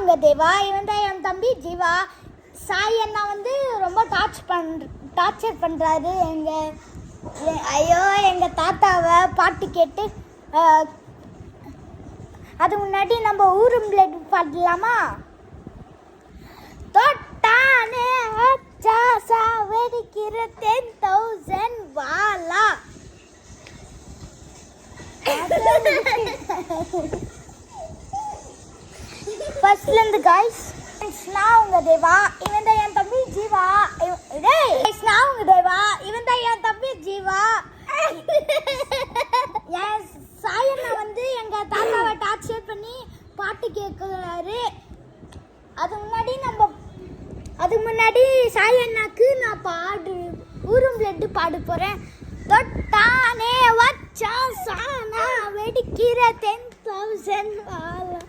உங்கள் தேவா, இவன் தான் என் தம்பி ஜீவா. சாய் அண்ணா வந்து ரொம்ப டார்ச்சர் பண்ணுறாரு எங்கள் தாத்தாவை பாட்டு கேட்டு. அது முன்னாடி நம்ம ஊரும் பிளேட் பாடலாமா? தொட்டானே அச்சாசா வெடிக்கிற 10,000 வாலா. ஃபர்ஸ்ட்லேருந்து காய்ஸ், நான் உங்கள் தேவா, இவன் தான் என் தம்பி ஜீவா. நான் உங்கள் தேவா, இவன் தான் என் தம்பி ஜீவா. என் சாயண்ணா வந்து எங்கள் தாத்தாவை டார்ச்சர் பண்ணி பாட்டு கேட்குறாரு. அது முன்னாடி சாயண்ணாக்கு நான் ஊரும் பிளட்டு பாட போகிறேன். தொட்டானே வச்சா சானா வெடிக்கிற 10,000 வாலா.